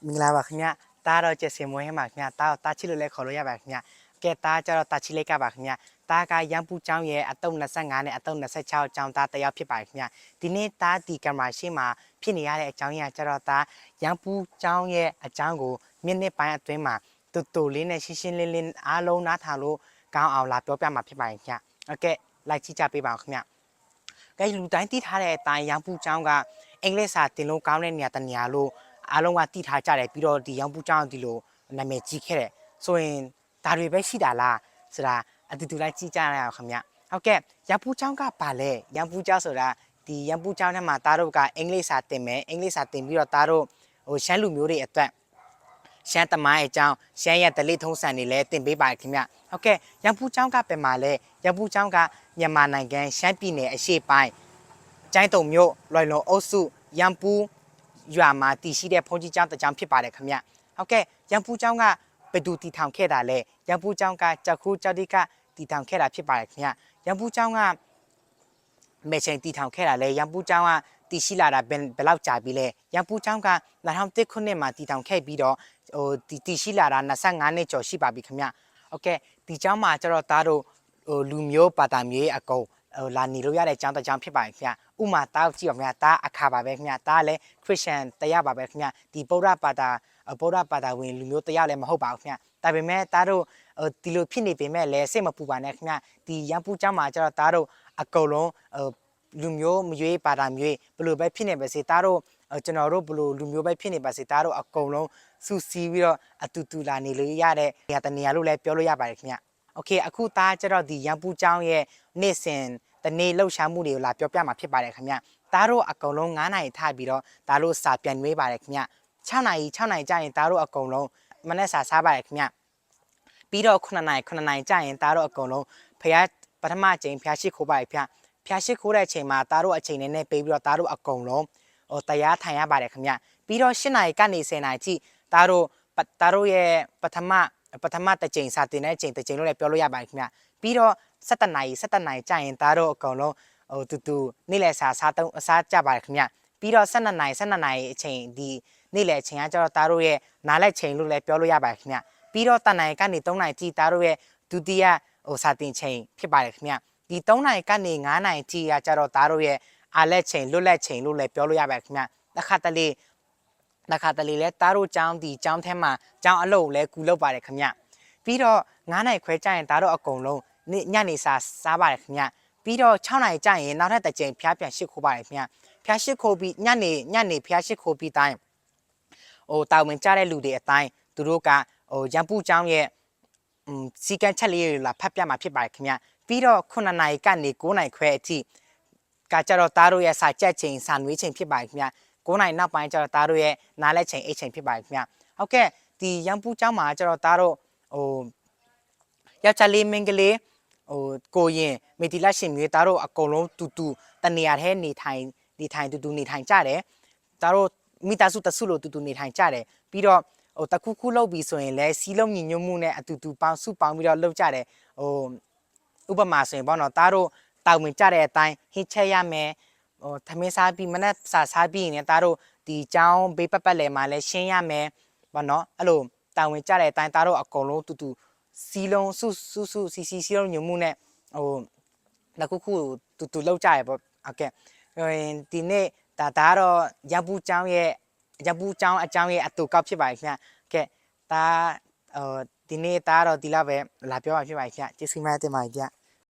မင်္ဂလာပါခင်ဗျတားတော့ကျက်စင်မွေးမှာခင်ဗျတားတော့တာချီလို့လဲခေါ်လို့ရပါခင်ဗျကဲတားကျတော့တာချီလိုက်ကပါခင်ဗျတားကရန်ပူကျောင်းရဲ့အတုံး25နဲ့အတုံး26ကျောင်းသားတယောက်ဖြစ်ပါခင်ဗျဒီနေ့တားဒီကင်မရာရှေ့မှာဖြစ်နေရတဲ့အကြောင်းရင်းကျတော့တားရန်ပူကျောင်းရဲ့အကြောင်းကိုမြင့်နှစ်ပိုင်းအတွင်းမှာတူလေးနဲ့ရှင်းရှင်းလင်းလင်းအားလုံးနားထောင်လို့ကောင်းအောင်လာပြောပြမှာဖြစ်ပါခင်ဗျဟုတ်ကဲ့လိုက်ကြည့်ကြပေးပါဦးခင်ဗျကဲလူတိုင်းသိထားတဲ့အတိုင်းရန်ပူကျောင်းကအင်္ဂလိပ်စာတင်လို့ကောင်းတဲ့နေရာတနေရာလို့အားလုံးကသိထားကြတယ်ပြီးတော့ဒီရန်ပူကျောင်းဒီလိုနာမည်ကြီးခဲ့တယ်ဆိုရင်ဒါတွေပဲရှိတာလားဆိုတာအတူတူလိုက်ကြည့်ကြရအောင်ခင်ဗျဟုတ်ကဲ့ရန်ပူကျောင်းကပါလဲရန်ပူကျောင်းဆိုတာဒီရန်ပူကျောင်းထဲမှာသားတို့ကအင်္ဂလိပ်စာတင်မယ်အင်္ဂလိပ်စာတင်ပြီးတော့သားတို့ရှမ်းလူမျိုးတွေအတွက်ရှမ်းတမိုင်းအကြောင်းရှမ်းရဲ့ဒလိထုံးစံတွေလည်းတင်ပေးပါခင်ဗျဟုတ်ကဲ့ရန်ပူကျောင်းကပြန်มาလဲရန်ပူကျောင်းကမြန်မာနိုင်ငံရှမ်းပြည်နယ်အရှေ့ပိုင်းကျိုင်းတုံမြို့လွိုင်လုံအုပ်စုရန်ပူရွာမှာတည်ရှိတဲ့ဘုန်းကြီးကျောင်းတစ်ကျောင်းဖြစ်ပါတယ်ခင်ဗျဟုတ်ကဲ့ရန်ပူကျောင်းကဘယ်သူတည်ထောင်ခဲ့တာလဲရန်ပူကျောင်းကကြောက်ခိုးကြောက်တိကတည်ထောင်ခဲ့တာဖြစ်ပါတယ်ခင်ဗျရန်ပူကျောင်းကမဲချင်းတည်ထောင်ခဲ့တာလဲရန်ပူကျောင်းကတည်ရှိလာတာဘယ်လောက်ကြာပြီလဲရန်ပူကျောင်းက2001ခုနှစ်မှာတည်ထောင်ခဲ့ပြီးတော့တည်ရှိလာတာ25နှစ်ကျော်ရှိပါပြီခင်ဗျဟုတ်ကဲ့ဒီကျောင်းမှာကျတော့သားတို့လူမျိုးဘာသာမျိုးအကုန်လာနေလို့ရတဲ့ကျောင်းတစ်ကျောင်းဖြစ်ပါတယ်ခင်ဗျဥမာတားကြည့်ပါခင်ဗျတားအခါပါပဲခင်ဗျတားလည်းခရစ်ယာန်တရားပါပဲခင်ဗျဒီဗုဒ္ဓဘာသာဝင်လူမျိုးတရားလည်းမဟုတ်ပါဘူးခင်ဗျဒါပေမဲ့တားတို့ဒီလိုဖြစ်နေပေမဲ့လည်းစိတ်မပူပါနဲ့ခင်ဗျဒီရန်ပူကျောင်းမှာကျတော့တားတို့အကုန်လုံးလူမျိုးမရွေးဘာသာမျိုးဘယ်လိုပဲဖြစ်နေပါစေတားတို့ကျွန်တော်တို့ဘလို့လူမျိုးပဲဖြစ်နေပါစေတားတို့အကုန်လုံးစူစီပြီးတော့အတူတူလာနေလို့ရတဲ့နေရာတနေရာလို့လည်းပြောလို့ရပါတယ်ခင်ဗျโอเคအခုသားကျတော့ဒီရန်ပူကျောင်းရဲ့နေ့စဉ်တနေ့လှုပ်ရှားမှုတွေကိုလာပြောပြမှာဖြစ်ပါတယ်ခင်ဗျသားတို့အကုန်လုံး9နာရီထပြီးတော့သားတို့စာပြန်နှွေးပါတယ်ခင်ဗျ6နာရီကြာရင်သားတို့အကုန်လုံးမနေ့စာစားပါတယ်ခင်ဗျပြီးတော့9နာရီကြာရင်သားတို့အကုန်လုံးဖះပထမအချိန်ဖះရှိခိုးပါတယ်ခင်ဗျဖះရှိခိုးတဲ့အချိန်မှာသားတို့အချိန်နဲ့ပေးပြီးတော့သားတို့အကုန်လုံးတရားထိုင်ရပါတယ်ခင်ဗျပြီးတော့10နာရီကနေ10နာရီထိသားတို့ရဲ့ပထမတစ်ချိန်စာတင်တဲ့အချိန်တစ်ချိန်လို့လည်းပြောလို့ရပါတယ်ခင်ဗျပြီးတော့17နာရီကြာရင်သားတို့အကုန်လုံးတူနေ့လယ်စာစားကြပါတယ်ခင်ဗျပြီးတော့12နာရီအချိန်ဒီနေ့လယ်အချိန်ကကျတော့သားတို့ရဲ့နားလက်ချိန်လို့လည်းပြောလို့ရပါတယ်ခင်ဗျပြီးတော့တန်နိုင်ကနေ3နာရီထိသားတို့ရဲ့ဒုတိယစာတင်ချိန်ဖြစ်ပါတယ်ခင်ဗျဒီ3နာရီကနေ9နာရီထိကကျတော့သားတို့ရဲ့အားလက်ချိန်လွတ်လက်ချိန်လို့လည်းပြောလို့ရပါတယ်ခင်ဗျတစ်ခါတလေလဲသားတို့ကျောင်းထဲမှာကျောင်းအလုပ်လဲကူလုပ်ပါတယ်ခင်ဗျပြီးတော့9နာရီခွဲကြာရင်သားတို့အကုန်လုံးညနေစာစားပါတယ်ခင်ဗျပြီးတော့6နာရီကြာရင်နောက်ထပ်တစ်ကြိမ်ဖျားပြန်ရှစ်ခိုးပါတယ်ခင်ဗျဖျားရှစ်ခိုးပြီးညနေဖျားရှစ်ခိုးပြီးတိုင်းတာဝန်ကျတဲ့လူတွေအတိုင်းသူတို့ကရန်ပူကျောင်းရဲ့စီကံချက်လေးတွေလာဖတ်ပြမှာဖြစ်ပါတယ်ခင်ဗျပြီးတော့9နာရီကနေ9နာရီခွဲအထိကကြတော့သားတို့ရဲ့စာကြက်ချိန်စာနွေးချိန်ဖြစ်ပါတယ်ခင်ဗျ9နာရီနောက်ပိုင်းကျတော့သားတို့ရဲ့နားလက်ချိန်အိတ်ချိန်ဖြစ်ပါတယ်ခင်ဗျဟုတ်ကဲ့ဒီရန်ပူကျောင်းမှာကျတော့သားတို့ယောက်ျားလေးမိန်းကလေးကိုရင်မေတီလက်ရှင်မျိုးသားတို့အကုန်လုံးတူတနေရာထဲနေထိုင်တူနေထိုင်ကြတယ်သားတို့မိသားစုတစုလို့တူနေထိုင်ကြတယ်ပြီးတော့တခုလုပ်ပြီးဆိုရင်လည်းစီးလုံးညီညွတ်မှုနဲ့အတူပေါင်းစုပေါင်းပြီးတော့လုပ်ကြတယ်ဥပမာဆိုရင်ပေါ့နော်သားတို့တာဝန်ကြတဲ့အတိုင်းဟင်းချက်ရမယ်သမင်းစားပြီးမနဲ့စားပြီးရင်သားတို့ဒီเจ้าဘေးပတ်လဲမှာလဲရှင်းရမယ်ပေါ့နော်အဲ့လိုတာဝန်ကြတဲ့အတိုင်းသားတို့အကုန်လုံးတူစီးလုံးစုစီလုံးညွတ်မှုနဲ့တခုတူလောက်ကြရပေါ့โอเคဒီနေ့ဒါကတော့ရန်ပူကျောင်းရဲ့အကြောင်းရဲ့အတူကောက်ဖြစ်ပါခင်ဗျကဲဒါဒီနေ့ဒါတော့ဒီလောက်ပဲလာပြောပါဖြစ်ပါခင်ဗျကျေးဇူးများတင်ပါတယ်ဗျ